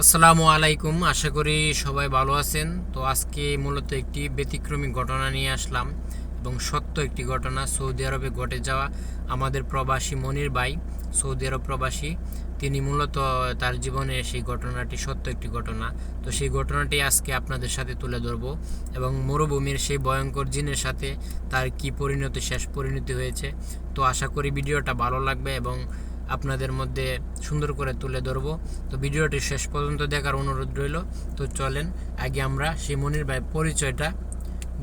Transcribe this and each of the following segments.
আসসালামু আলাইকুম, আশা করি সবাই ভালো আছেন। তো আজকে মূলত একটি ব্যতিক্রমী ঘটনা নিয়ে আসলাম এবং সত্য একটি ঘটনা সৌদি আরবে ঘটে যাওয়া। আমাদের প্রবাসী মনির ভাই, সৌদি আরব প্রবাসী, তিনি মূলত তার জীবনে সেই ঘটনাটি সত্য একটি ঘটনা। তো সেই ঘটনাটি আজকে আপনাদের সাথে তুলে ধরব এবং মরুভূমির সেই ভয়ঙ্কর জিনের সাথে তার কি পরিণতি, শেষ পরিণতি হয়েছে। তো আশা করি ভিডিওটা ভালো লাগবে এবং আপনাদের মধ্যে সুন্দর করে তুলে ধরবো। তো ভিডিওটি শেষ পর্যন্ত দেখার অনুরোধ রইল। তো চলেন আগে আমরা সেই মনির ভাই পরিচয়টা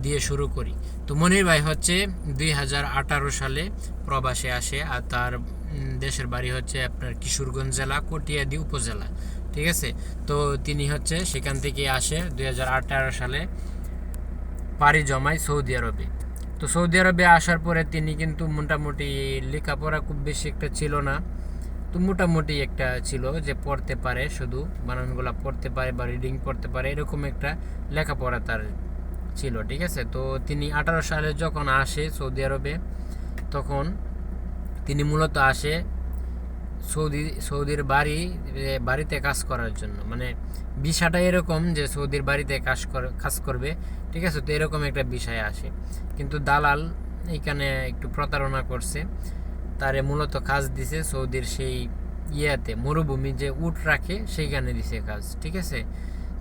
দিয়ে শুরু করি। তো মনির ভাই হচ্ছে 2018 সালে প্রবাসে আসে, আর তার দেশের বাড়ি হচ্ছে আপনার কিশোরগঞ্জ জেলা কটিয়াদি উপজেলা। ঠিক আছে। তো তিনি হচ্ছে সেখান থেকে আসে 2018 সালে পাড়ি জমায় সৌদি আরবে। তো সৌদি আরবে আসার পরে তিনি কিন্তু মোটামুটি লেখাপড়া খুব বেশি একটা ছিল না, তো মোটামুটি একটা ছিল যে পড়তে পারে, শুধু বানানগুলো পড়তে পারে বা রিডিং পড়তে পারে, এরকম একটা লেখাপড়া তার ছিল। ঠিক আছে। তো তিনি 18 সালে যখন আসে সৌদি আরবে, তখন তিনি মূলত আসে সৌদির বাড়িতে কাজ করার জন্য। মানে বিষয়টা এরকম যে সৌদির বাড়িতে কাজ করবে। ঠিক আছে। তো এরকম একটা বিষয় আসে, কিন্তু দালাল এইখানে একটু প্রতারণা করছে, তারে মূলত কাজ দিছে সৌদির সেই মরুভূমি যে উট রাখে সেইখানে দিছে কাজ। ঠিক আছে।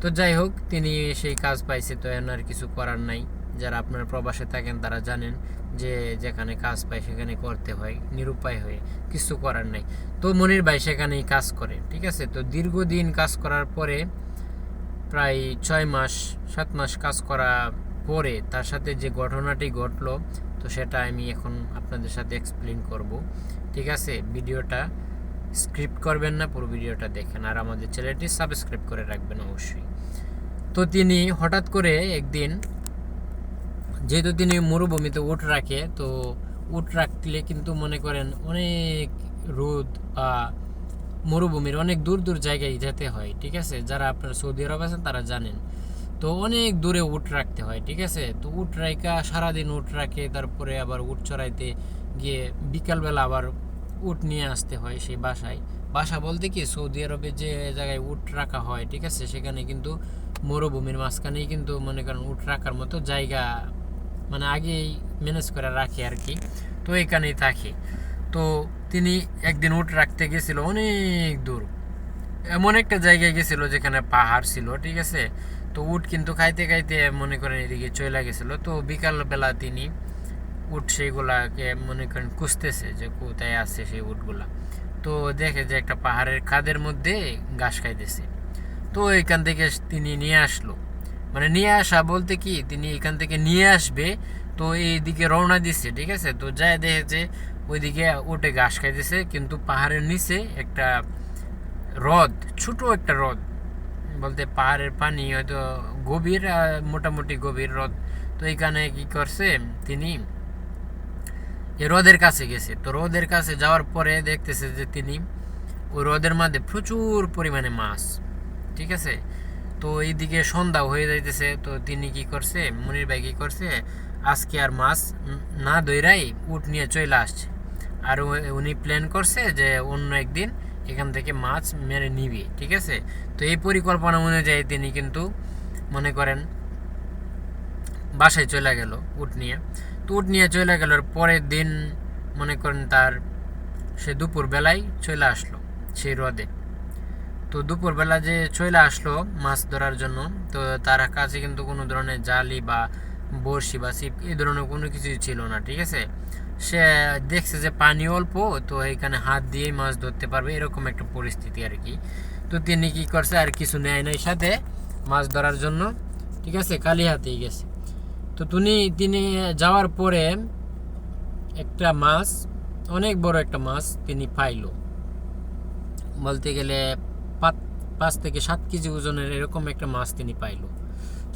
তো যাই হোক, তিনি সেই কাজ পাইছে, তো আর কিছু করার নাই। যারা আপনারা প্রবাসে থাকেন তারা জানেন যে যেখানে কাজ পায় সেখানে করতে হয়, নিরুপায় হয়ে, কিছু করার নাই। তো মনির ভাই সেখানেই কাজ করে। ঠিক আছে। তো দীর্ঘদিন কাজ করার পরে, প্রায় 6 মাস 7 মাস কাজ করা পরে তার সাথে যে ঘটনাটি ঘটলো, তো সেটা আমি এখন আপনাদের সাথে এক্সপ্লেন করব। ঠিক আছে। ভিডিওটা স্ক্রিপ্ট করবেন না, পুরো ভিডিওটা দেখেন, আর আমাদের চ্যানেলটি সাবস্ক্রাইব করে রাখবেন অবশ্যই। তো তিনি হঠাৎ করে একদিন, যেহেতু তিনি মরুভূমিতে উট রাখে, তো উট রাখলে কিন্তু মনে করেন অনেক রোদ বা মরুভূমির অনেক দূর দূর জায়গায় যেতে হয়। ঠিক আছে। যারা আপনার সৌদি আরব আছেন তারা জানেন। তো অনেক দূরে উট রাখতে হয়। ঠিক আছে। তো উট রাইকা সারাদিন উট রাখে, তারপরে আবার উট চড়াইতে গিয়ে বিকালবেলা আবার উট নিয়ে আসতে হয় সেই বাসা বলতে কি, সৌদি আরবে যে জায়গায় উট রাখা হয়, ঠিক আছে, সেখানে কিন্তু মরুভূমির মাঝখানেই কিন্তু মনে করেন উট রাখার মতো জায়গা, মানে আগেই ম্যানেজ করে রাখে আর কি। তো এখানেই থাকে। তো তিনি একদিন উট রাখতে গেছিল অনেক দূর, এমন একটা জায়গায় গেছিল যেখানে পাহাড় ছিল। ঠিক আছে। তো উট কিন্তু খাইতে খাইতে মনে করেন এদিকে চলে গেছিল। তো বিকালবেলা তিনি উট সেইগুলাকে মনে করেন খুঁজতেছে যে কোথায় আছে সেই উটগুলা। তো দেখে যে একটা পাহাড়ের খাদের মধ্যে ঘাস খাইতেছে। তো এখান থেকে তিনি নিয়ে আসলো, মানে নিয়ে আসা বলতে কি, তিনি এখান থেকে নিয়ে আসবে, তো এইদিকে রওনা দিচ্ছে। ঠিক আছে। তো যায় দেখেছে ওইদিকে উঠে ঘাস খাইতেছে, কিন্তু পাহাড়ের নিচে একটা হ্রদ, ছোট একটা হ্রদ, বলতে পাহাড়ের পানি হয়তো গভীর, মোটামুটি গভীর হ্রদ। তো এখানে কি করছে, তিনি এই হ্রদের কাছে গেছে। তো হ্রদের কাছে যাওয়ার পরে দেখতেছে যে তিনি ওই হ্রদের মধ্যে প্রচুর পরিমাণে মাছ। ঠিক আছে। তো এইদিকে সন্ধ্যা হয়ে যাইতেছে। তো তিনি কি করছে, মনির ভাই কি করছে, আজকে আর মাছ না ধইরাই উট নিয়ে চলে আসছে। আর উনি প্ল্যান করছে যে অন্য একদিন এখান থেকে মাছ মেরে নিবে। ঠিক আছে। তো এই পরিকল্পনা অনুযায়ী তিনি কিন্তু মনে করেন বাসায় চলে গেল উট নিয়ে। তো উট নিয়ে চলে গেল, পরের দিন মনে করেন তার সে দুপুর বেলায় চলে আসলো সেই হ্রদে। তো দুপুরবেলা যে চলে আসলো মাছ ধরার জন্য, তো তার কাছে কিন্তু কোনো ধরনের জালি বা বড়শি বা ছিপ এই ধরনের কোনো কিছুই ছিল না। ঠিক আছে। সে দেখছে যে পানি অল্প, তো এখানে হাত দিয়েই মাছ ধরতে পারবে, এরকম একটা পরিস্থিতি আর কি। তো তিনি কি করছে, আর কিছু নেয় নাই সাথে মাছ ধরার জন্য। ঠিক আছে। খালি হাতেই গেছে। তো তিনি যাওয়ার পরে একটা মাছ, অনেক বড় একটা মাছ তিনি পাইলো, বলতে গেলে 5 থেকে 7 কেজি ওজনের এরকম একটা মাছ তিনি পাইলো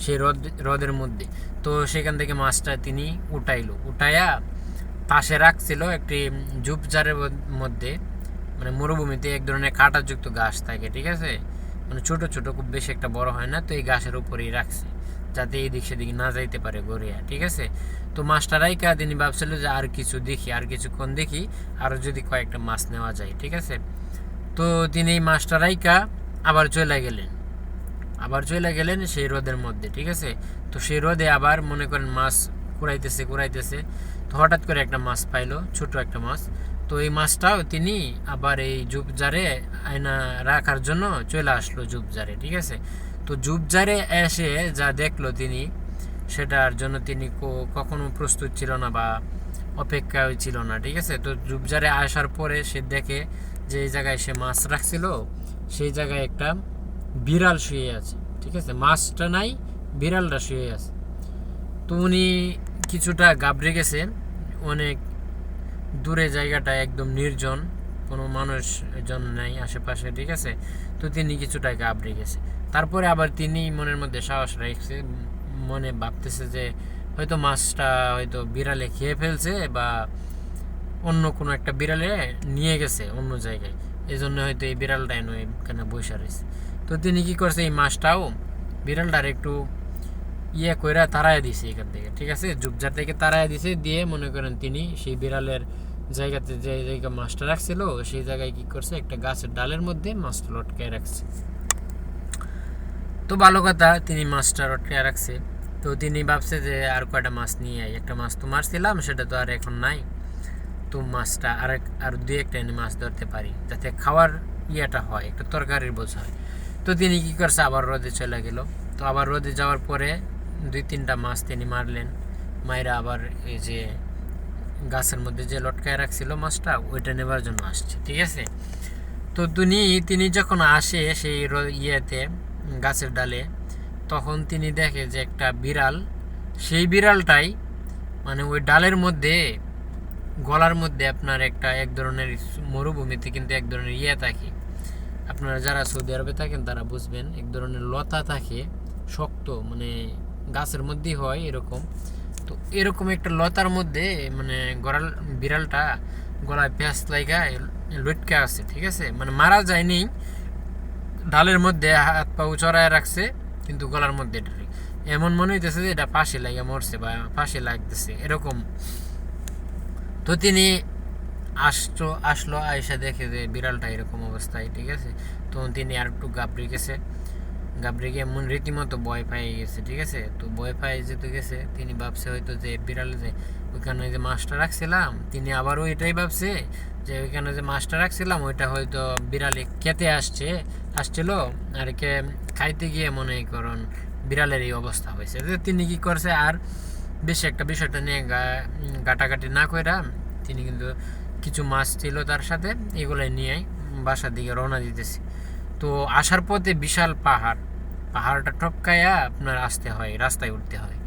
সেই হ্রদের মধ্যে। তো সেখান থেকে মাছটা তিনি উঠাইয়া পাশে রাখছিল একটি ঝোপঝাড়ের মধ্যে। মানে মরুভূমিতে এক ধরনের কাঁটাযুক্ত ঘাস থাকে। ঠিক আছে। মানে ছোট ছোট, খুব বেশি একটা বড় হয় না। তো এই ঘাসের উপরেই রাখছে যাতে এদিক সেদিক না যাইতে পারে গড়িয়া। ঠিক আছে। তো মাছটা রাইকা তিনি ভাবছিল যে আর কিছুক্ষণ দেখি, আরও যদি কয়েকটা মাছ নেওয়া যায়। ঠিক আছে। তো তিনি এই মাছটা রাইকা আবার চলে গেলেন সেই রোদের মধ্যে, ঠিক আছে। তো সেই রোদে আবার মনে করেন মাছ কুড়াইতেছে। তো হঠাৎ করে একটা মাছ পাইলো, ছোট একটা মাছ। তো এই মাছটাও তিনি আবার এই জুবজারে আয়না রাখার জন্য চলে আসলো জুবজারে, ঠিক আছে। তো জুবজারে এসে যা দেখলো তিনি, সেটার জন্য তিনি কখনো প্রস্তুত ছিল না বা অপেক্ষা ছিল না, ঠিক আছে। তো জুবজারে আসার পরে সে দেখে যে এই জায়গায় সে মাছ রাখছিল, সেই জায়গায় একটা বিড়াল শুয়ে আছে, ঠিক আছে। মাছটা নাই, বিড়ালটা শুয়ে আছে। তো উনি কিছুটা ঘাবড়ে গেছে, অনেক দূরে জায়গাটা, একদম নির্জন, কোনো মানুষজন নাই আশেপাশে, ঠিক আছে। তো তিনি কিছুটা ঘাবড়ে গেছে। তারপরে আবার তিনি মনের মধ্যে সাহস রাখছে, মনে ভাবতেছে যে হয়তো মাছটা হয়তো বিড়ালে খেয়ে ফেলছে বা অন্য কোনো একটা বিড়ালে নিয়ে গেছে অন্য জায়গায়, এই জন্য হয়তো এই বিড়ালটা এখানে বসে রয়েছে। তো তিনি কি করছে, এই মাছটাও বিড়ালটার একটু কইরা তাড়ায় দিছে এখান থেকে, ঠিক আছে। জুবজার থেকে তাড়ায় দিছে, দিয়ে মনে করেন তিনি সেই বিড়ালের জায়গাতে যে জায়গায় মাছটা রাখছিল সেই জায়গায় কি করছে, একটা গাছের ডালের মধ্যে মাছটা লটকায় রাখছে। তো ভালো কথা, তিনি মাছটা লটকায় রাখছে। তো তিনি ভাবছে যে আর কয়টা মাছ নিয়ে আই, একটা মাছ তো মারছিলাম, সেটা তো আর এখন নাই। তো মাছটা আর দুই একটা এনে মাছ ধরতে পারি, যাতে খাওয়ার ইয়েটা হয়, একটা তরকারির বোঝ হয়। তো তিনি কি করছে, আবার রোদে চলে গেল। তো আবার রোদে যাওয়ার পরে 2-3টা মাছ তিনি মারলেন, মাইরা আবার এই যে গাছের মধ্যে যে লটকায় রাখছিল মাছটা, ওইটা নেবার জন্য আসছে, ঠিক আছে। তো তিনি যখন আসে সেই ইয়েতে গাছের ডালে, তখন তিনি দেখে যে একটা বিড়াল, সেই বিড়ালটাই মানে ওই ডালের মধ্যে, গলার মধ্যে আপনার এক ধরনের মরুভূমিতে কিন্তু এক ধরনের থাকে, আপনারা যারা সৌদি আরবে থাকেন তারা বুঝবেন, এক ধরনের লতা থাকে শক্ত, মানে গাছের মধ্যেই হয় এরকম। তো এরকম একটা লতার মধ্যে মানে বিড়ালটা গলায় প্যাঁচ লাগা লটকে আছে, ঠিক আছে। মানে মারা যায়নি, ডালের মধ্যে হাত পা চড়ায় রাখছে, কিন্তু গলার মধ্যে এমন মনে হইতেছে যে এটা ফাঁসি লাগে মরছে বা ফাঁসি লাগতেছে এরকম। তো তিনি আসলো আয়সা দেখে যে বিড়ালটা এরকম অবস্থায়, ঠিক আছে। তখন তিনি আর একটু ঘাবড়ে গিয়ে এমন রীতিমতো ভয় পেয়ে গেছে, ঠিক আছে। তো ভয় পেয়ে যেতে গেছে, তিনি ভাবছে হয়তো যে বিড়াল যে ওইখানে যে মাছটা রাখছিলাম, তিনি আবারও এটাই ভাবছে যে ওইখানে যে মাছটা রাখছিলাম ওইটা হয়তো বিড়ালে খেতে আসছিল, আর খাইতে গিয়ে মনে করুন বিড়ালের এই অবস্থা হয়েছে। তিনি কি করছে, আর বেশি একটা বিষয়টা নিয়ে গাটাগাটি না কইরা তিনি কিন্তু কিছু মাছ ছিল তার সাথে, এগুলাই নিয়ে বাসার দিকে রওনা দিতেছে। তো আসার পথে বিশাল পাহাড়টা টপকাইয়া আপনার আসতে হয়, রাস্তায় উঠতে হয়।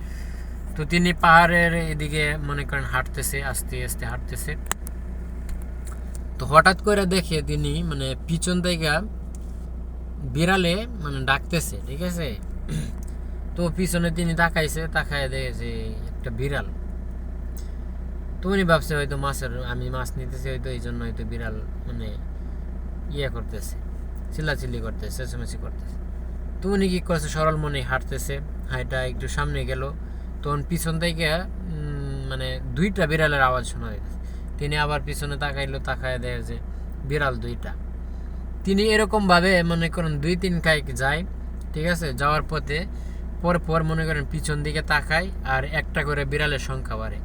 তো তিনি পাহাড়ের এদিকে মনে করেন হাঁটতেছে, আস্তে আস্তে হাঁটতেছে। তো হঠাৎ করে দেখে তিনি মানে পিছন থেকে বিড়ালে মানে ডাকতেছে, ঠিক আছে। তো পিছনে তিনি তাকায় দেখেছে একটা বিড়াল। তো উনি ভাবছে হয়তো আমি মাছ নিতেছি, হয়তো এই জন্য হয়তো বিড়াল মানে করতেছে, চিল্লাচিল্লি করতেছে, চেঁচামেচি করতেছে। তো উনি কি করছে, সরল মনে হাঁটতেছে, হাইটা একটু সামনে গেল, তখন পিছন থেকে মানে 2টা বিড়ালের আওয়াজ শোনা যাচ্ছে। তিনি আবার পিছনে তাকায় দেখে যে বিড়াল 2টা। তিনি এরকমভাবে মনে করেন 2-3 কাইক যায়, ঠিক আছে। যাওয়ার পথে পর মনে করেন পিছন দিকে তাকায়, আর একটা করে বিড়ালের সংখ্যা বাড়ে,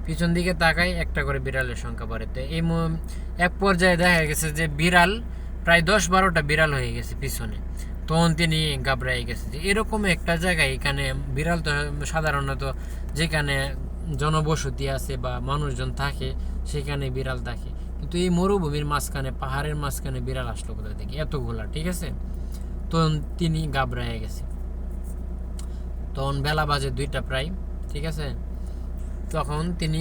পিছন দিকে তাকায়, একটা করে বিড়ালের সংখ্যা বাড়ে। তো এই এক পর্যায়ে দেখা গেছে যে বিড়াল প্রায় 10-12টা বিড়াল হয়ে গেছে পিছনে। তখন তিনি ঘাবড়াই গেছে যে এরকম একটা জায়গায়, এখানে বিড়াল তো সাধারণত যেখানে জনবসতি আছে বা মানুষজন থাকে সেখানে বিড়াল থাকে, কিন্তু এই মরুভূমির মাঝখানে, পাহাড়ের মাঝখানে বিড়াল আসলো কোথা থেকে এতগুলা, ঠিক আছে। তখন তিনি ঘাবড়ায় গেছে। তখন বেলা বাজে 2টা প্রায়, ঠিক আছে। তখন তিনি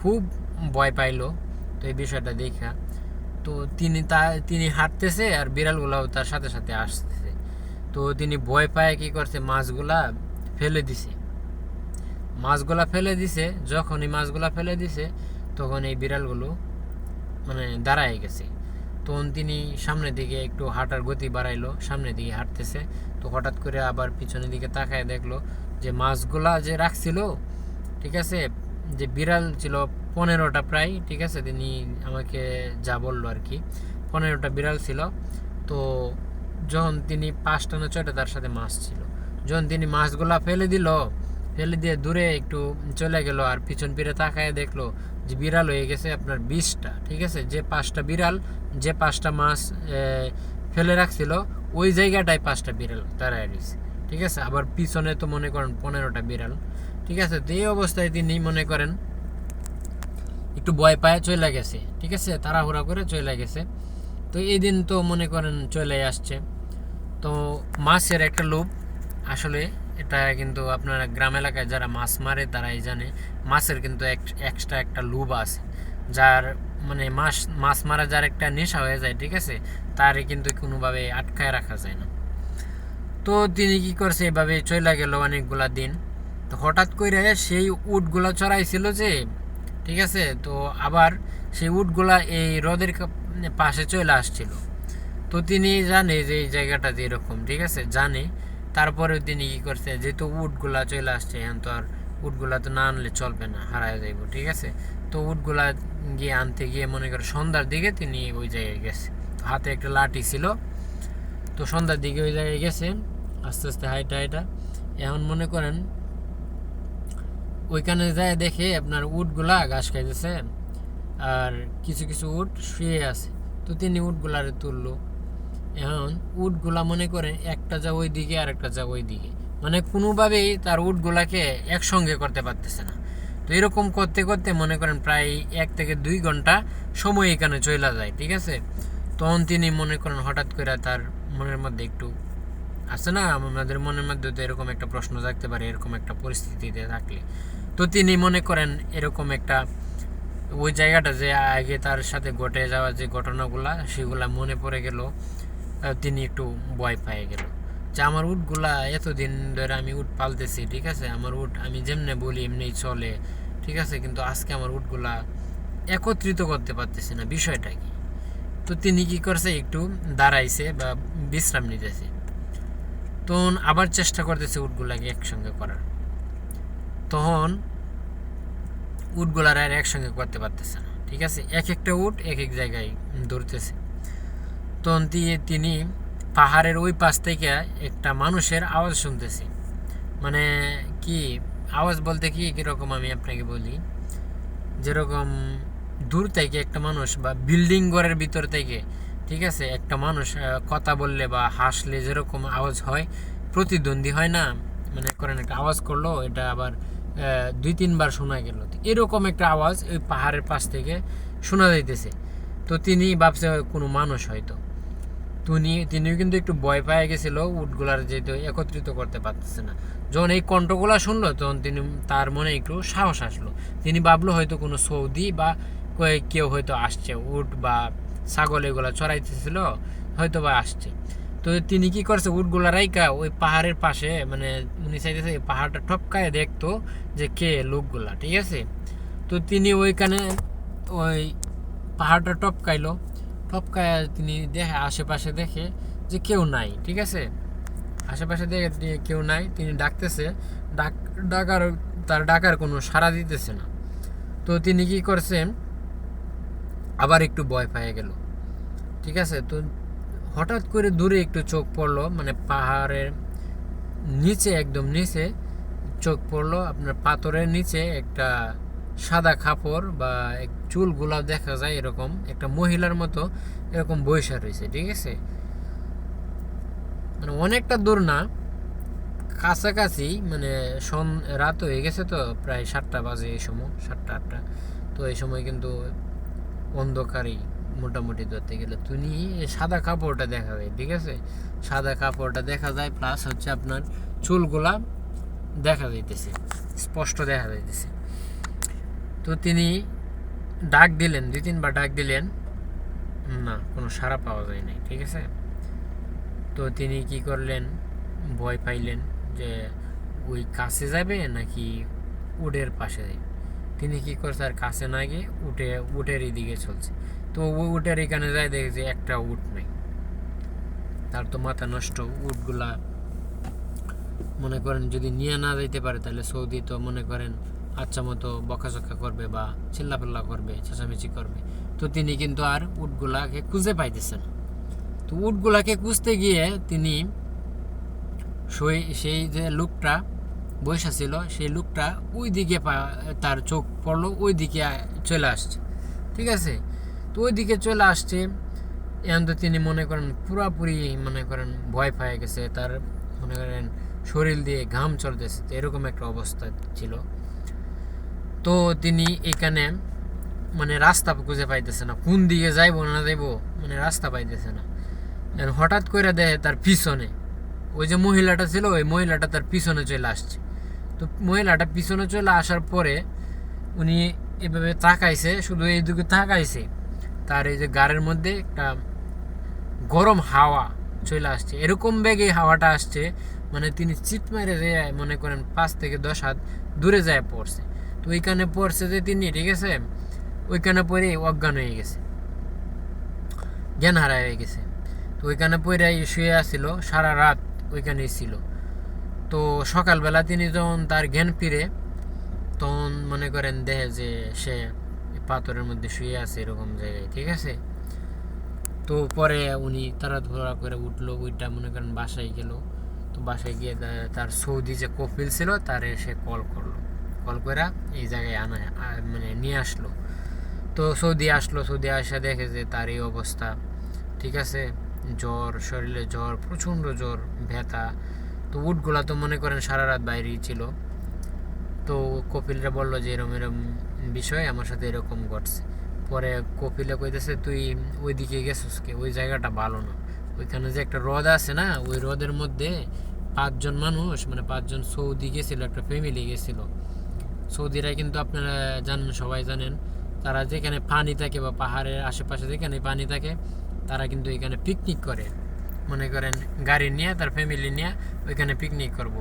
খুব ভয় পাইল তো এই বিষয়টা দেখা। তো তিনি হাঁটতেছে আর বিড়ালগুলাও তার সাথে সাথে আসতেছে। তো তিনি ভয় পায় কি করছে, মাছগুলা ফেলে দিছে। যখন এই মাছগুলা ফেলে দিছে, তখন এই বিড়ালগুলো মানে দাঁড়ায় গেছে। তখন তিনি সামনের দিকে একটু হাঁটার গতি বাড়াইলো, সামনের দিকে হাঁটতেছে। তো হঠাৎ করে আবার পিছনের দিকে তাকায় দেখলো যে মাছগুলা যে রাখছিল, ঠিক আছে, যে বিড়াল ছিল 15টা প্রায়, ঠিক আছে। তিনি আমাকে যা বললো আর কি, 15টা বিড়াল ছিল। তো যখন তিনি 5টা না 6টা তার সাথে মাছ ছিল, যখন তিনি মাছগুলা ফেলে দিয়ে দূরে একটু চলে গেল আর পিছন ফিরে তাকায় দেখলো যে বিড়াল হয়ে গেছে আপনার 20টা। ঠিক আছে, যে 5টা বিড়াল, যে 5টা মাছ ফেলে রাখছিল ওই জায়গাটায় 5টা বিড়াল দাঁড়ায় রয়েছে। ঠিক আছে, আবার পিছনে তো মনে করেন 15টা বিড়াল। ঠিক আছে, তো এই অবস্থায় তিনি মনে করেন একটু ভয় পায়ে চলে গেছে। ঠিক আছে, তাড়াহুড়া করে চলে গেছে। তো এই দিন তো মনে করেন চলে আসছে। তো মাছের একটা লোভ আসলে, এটা কিন্তু আপনার গ্রাম এলাকায় যারা মাছ মারে তারাই জানে মাছের কিন্তু এক্সট্রা একটা লোভ আছে, যার মানে মাছ মারা যার একটা নেশা হয়ে যায়। ঠিক আছে, তারে কিন্তু কোনোভাবে আটকায় রাখা যায় না। তো তিনি কি করছে, এভাবে চলে গেল অনেকগুলা দিন। তো হঠাৎ করে সেই উটগুলা চড়াইছিল যে, ঠিক আছে, তো আবার সেই উটগুলা এই হ্রদের পাশে চলে আসছিল। তো তিনি জানে যে এই জায়গাটা যে এরকম, ঠিক আছে, জানে। তারপরে তিনি কি করছে, যেহেতু উটগুলা চলে আসছে, এখন তো আর উটগুলা তো না আনলে চলবে না, হারায় যাইব। ঠিক আছে, তো উটগুলা গিয়ে আনতে গিয়ে মনে করে সন্ধ্যার দিকে তিনি ওই জায়গায় গেছে। হাতে একটা লাঠি ছিল, তো সন্ধ্যার দিকে ওই জায়গায় গেছে আস্তে আস্তে হাইটা। এখন মনে করেন ওইখানে যায় দেখে আপনার উটগুলা ঘাস খাইতেছে আর কিছু কিছু উট শুয়ে আছে। তো তিনি উটগুলারে তুললো। এখন উটগুলা মনে করেন একটা যা ওই দিকে আর একটা যা ওই দিকে, মানে কোনোভাবেই তার উটগুলাকে একসঙ্গে করতে পারতেছে না। তো এরকম করতে করতে মনে করেন প্রায় 1 থেকে 2 ঘন্টা সময় এখানে চলে যায়। ঠিক আছে, তখন তিনি মনে করেন হঠাৎ করে তার মনের মধ্যে একটু আছে না, আমাদের মনের মধ্যে তো এরকম একটা প্রশ্ন জাগতে পারে এরকম একটা পরিস্থিতিতে থাকলে। তো তিনি মনে করেন এরকম একটা ওই জায়গাটা যে আগে তার সাথে ঘটে যাওয়া যে ঘটনাগুলা সেগুলা মনে পড়ে গেল। তিনি একটু ভয় পেয়ে গেল যে আমার উটগুলা এতদিন ধরে আমি উট পালতেছি। ঠিক আছে, আমার উট আমি যেমনে বলি এমনিই চলে। ঠিক আছে, কিন্তু আজকে আমার উটগুলা একত্রিত করতে পারতেছি না, বিষয়টা কি। তো তিনি কি করছে, একটু দাঁড়াইছে বা বিশ্রাম নিতেছে। তখন আবার চেষ্টা করতেছে উটগুলাকে একসঙ্গে করার। তখন উটগুলার আর একসঙ্গে করতে পারতেছে না। ঠিক আছে, এক একটা উট এক এক জায়গায় ধরতেছে। তখন তিনি পাহাড়ের ওই পাশ থেকে একটা মানুষের আওয়াজ শুনতেছি। মানে কি আওয়াজ বলতে কি কীরকম আমি আপনাকে বলি, যেরকম দূর থেকে একটা মানুষ বা বিল্ডিং ঘরের ভিতর থেকে, ঠিক আছে, একটা মানুষ কথা বললে বা হাসলে যেরকম আওয়াজ হয়, প্রতিদ্বন্দ্বী হয় না, মানে করেন একটা আওয়াজ করলো, এটা আবার 2-3 বার শোনা গেল, এরকম একটা আওয়াজ ওই পাহাড়ের পাশ থেকে শোনা যাইতেছে। তো তিনি ভাবছে কোনো মানুষ হয়তো। তিনিও কিন্তু একটু ভয় পেয়ে গেছিল, উটগুলার যেহেতু একত্রিত করতে পারতেছে না। যখন এই কণ্ঠগুলা শুনলো তখন তার মনে একটু সাহস আসলো। তিনি ভাবলো হয়তো কোনো সৌদি বা কেউ হয়তো আসছে, উট বা ছাগল এগুলা চড়াইতেছিল, হয়তো বা আসছে। তো তিনি কি করছে, উটগুলা রাইকা ওই পাহাড়ের পাশে, মানে উনি চাইতেছে পাহাড়টা টপকায় দেখতো যে কে লোকগুলা। ঠিক আছে, তো তিনি ওইখানে ওই পাহাড়টা টপকায় তিনি দেখে আশেপাশে, দেখে যে কেউ নাই। ঠিক আছে, আশেপাশে দেখে কেউ নাই, তিনি ডাকতেছে, ডাকার কোনো সাড়া দিতেছে না। তো তিনি কি করছেন, আবার একটু ভয় পেয়ে গেল। ঠিক আছে, তো হঠাৎ করে দূরে একটু চোখ পড়লো, মানে পাহাড়ের নিচে, একদম নিচে চোখ পড়লো, আপনার পাথরের নিচে একটা সাদা কাপড় বা চুলগুলা দেখা যায় এরকম একটা মহিলার মতো এরকম বৈশা রয়েছে। ঠিক আছে, মানে অনেকটা দূর না, কাছাকাছি, মানে রাত হয়ে গেছে, তো প্রায় 7টা বাজে এই সময়, 7টা-8টা। তো এই সময় কিন্তু অন্ধকারই মোটামুটি ধরতে গেলে। তুমি সাদা কাপড়টা দেখা যায়। ঠিক আছে, সাদা কাপড়টা দেখা যায়, প্লাস হচ্ছে আপনার চুলগুলা দেখা যাইতেছে, স্পষ্ট দেখা যাইতেছে। তো তিনি ডাক দিলেন, 2-3 বার ডাক দিলেন, না, কোনো সাড়া পাওয়া যায় নাই। ঠিক আছে, তো তিনি কি করলেন, ভয় পাইলেন যে ওই কাছে যাবে নাকি উটের পাশে যাবে। তিনি কি করছে, আর কাছে না গিয়ে উটের দিকে চলছে। তো ওই উটের এখানে যায়, দেখে যে একটা উট নেই। তার তো মাথা নষ্ট। উটগুলা মনে করেন যদি নিয়ে না যাইতে পারে তাহলে সৌদি তো মনে করেন আচ্ছা মতো বকাঝকা করবে বা চিল্লাপাল্লা করবে, চেঁচামেচি করবে। তো তিনি কিন্তু আর উটগুলাকে খুঁজে পাইতেছেন। তো তো উটগুলাকে খুঁজতে গিয়ে তিনি সেই যে লোকটা বৈশা ছিল সেই লোকটা ওই দিকে তার চোখ পড়লো, ওই দিকে চলে আসছে, ঠিক আছে। তো ওই দিকে চলে আসছে, এখন তো তিনি মনে করেন পুরাপুরি মনে করেন ভয় পেয়ে গেছে, তার মনে করেন শরীর দিয়ে ঘাম চলতেছে, এরকম একটা অবস্থা ছিল। তো তিনি এখানে মানে রাস্তা খুঁজে পাইতেছে না, কোন দিকে যাইবো না যাইবো, মানে রাস্তা পাইতেছে না। হঠাৎ করে দেখে তার পিছনে ওই যে মহিলাটা ছিল, ওই মহিলাটা তার পিছনে চলে আসছে। তো মহিলাটা পিছনে চলে আসার পরে উনি এভাবে তাকাইছে, শুধু এইদিকে তাকাইছে, তার এই যে গাড়ির মধ্যে একটা গরম হাওয়া চলে আসছে, এরকম বেগে হাওয়াটা আসছে মানে তিনি চিৎ মেরে যায় মনে করেন 5 থেকে 10 হাত দূরে যায় পড়ছে। তো ওইখানে পড়ছে যে তিনি, ঠিক আছে, ওইখানে পরে অজ্ঞান হয়ে গেছে, জ্ঞান হারা হয়ে গেছে। তো ওইখানে পরে শুয়ে আসছিল, সারা রাত ওইখানেই ছিল। তো সকালবেলা তিনি যখন তার জ্ঞান ফিরে, তখন মনে করেন দেখে যে সে পাথরের মধ্যে শুয়ে আছে এরকম জায়গায়, ঠিক আছে। তো পরে উনি তাড়াহুড়া করে উঠলো, ওইটা মনে করেন বাসায় গেল। তো বাসায় গিয়ে তার সৌদি যে কপিল ছিল তার সে কল করলো, কল করে এই জায়গায় মানে নিয়ে আসলো। তো সৌদি আসলো, সৌদি আসা দেখে যে তার এই অবস্থা, ঠিক আছে, জ্বর, শরীরে জ্বর, প্রচণ্ড জ্বর, ব্যথা। তো উটগুলা তো মনে করেন সারা রাত বাইরেই ছিল। তো কপিলরা বললো যে এরম এরম বিষয় আমার সাথে এরকম ঘটছে। পরে কপিলে কইতেছে তুই ওই দিকে গেছিস কে, ওই জায়গাটা ভালো না, ওইখানে যে একটা হ্রদ আছে না, ওই হ্রদের মধ্যে 5 জন মানুষ, মানে 5 জন সৌদি গেছিল, একটা ফ্যামিলি গেছিল। সৌদিরা কিন্তু আপনারা জানেন, সবাই জানেন, তারা যেখানে পানি থাকে বা পাহাড়ের আশেপাশে যেখানে পানি থাকে তারা কিন্তু এখানে পিকনিক করে, মনে করেন গাড়ি নিয়ে তার ফ্যামিলি নিয়ে ওইখানে পিকনিক করবো,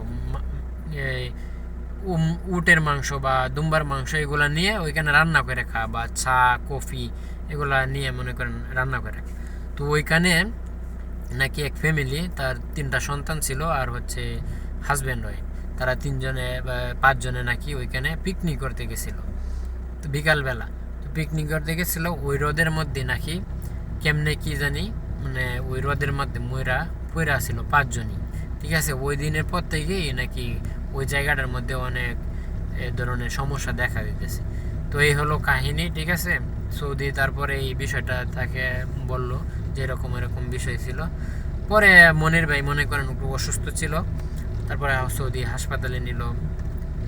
উটের মাংস বা দুম্বার মাংস এগুলো নিয়ে ওইখানে রান্না করে খা, বা চা কফি এগুলা নিয়ে মনে করেন রান্না করে। তো ওইখানে নাকি এক ফ্যামিলি, তার 3টা সন্তান ছিল আর হচ্ছে হাজব্যান্ড হয়, তারা 3 জনে বা 5 জনে নাকি ওইখানে পিকনিক করতে গেছিল। তো বিকালবেলা তো পিকনিক করতে গেছিল ওই হ্রদের মধ্যে নাকি কেমনে কি জানি, মানে ওই হ্রদের মধ্যে ময়রা পয়রা ছিল 5 জনই, ঠিক আছে। ওই দিনের পর থেকেই নাকি ওই জায়গাটার মধ্যে অনেক ধরনের সমস্যা দেখা দিতেছে। তো এই হলো কাহিনী, ঠিক আছে। সৌদি তারপরে এই বিষয়টা তাকে বলল যে এরকম এরকম বিষয় ছিল। পরে মনির ভাই মনে করেন একটু অসুস্থ ছিল, তারপরে সৌদি হাসপাতালে নিল,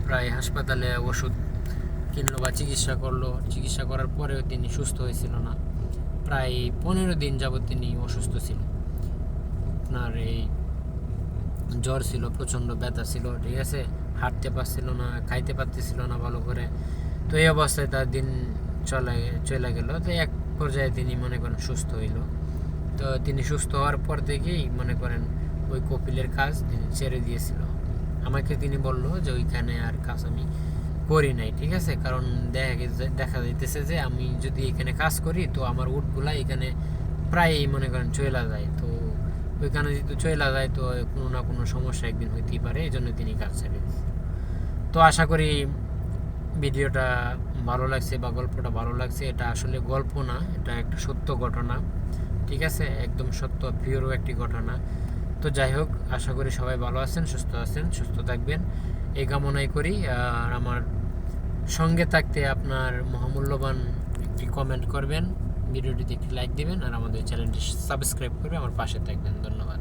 প্রায় হাসপাতালে ওষুধ কিনলো বা চিকিৎসা করলো, চিকিৎসা করার পরেও তিনি সুস্থ হয়েছিল না, প্রায় 15 দিন যাবৎ তিনি অসুস্থ ছিল। আপনার এই জ্বর ছিল, প্রচণ্ড ব্যথা ছিল, ঠিক আছে, হাঁটতে পারছিল না, খাইতে পারতেছিল না ভালো করে। তো এই অবস্থায় তার দিন চলে গেল। তো এক পর্যায়ে তিনি মনে করেন সুস্থ হইল। তো তিনি সুস্থ হওয়ার পর থেকেই মনে করেন ওই কপিলের কাজ তিনি ছেড়ে দিয়েছিল। আমাকে তিনি বলল যে ওইখানে আর কাজ আমি করি নাই, ঠিক আছে, কারণ দেখা যাইতেছে যে আমি যদি এখানে কাজ করি তো আমার উটগুলা এখানে প্রায়ই মনে করেন চলে যায়, তো ওইখানে যদি চলে যায় তো কোনো না কোনো সমস্যা একদিন হইতেই পারে, এই জন্য তিনি কাজ ছেড়ে দিয়েছে। তো আশা করি ভিডিওটা ভালো লাগছে বা গল্পটা ভালো লাগছে। এটা আসলে গল্প না, এটা একটা সত্য ঘটনা, ঠিক আছে, একদম সত্য পিওর একটি ঘটনা। তো যাই হোক, আশা করি সবাই ভালো আছেন, সুস্থ থাকবেন এই কামনাই করি। আর আমার সঙ্গে থাকতে আপনার মহামূল্যবান একটি কমেন্ট করবেন, ভিডিওটিতে একটি লাইক দিবেন, আর আমাদের চ্যানেলটি সাবস্ক্রাইব করে আমার পাশে থাকবেন। ধন্যবাদ।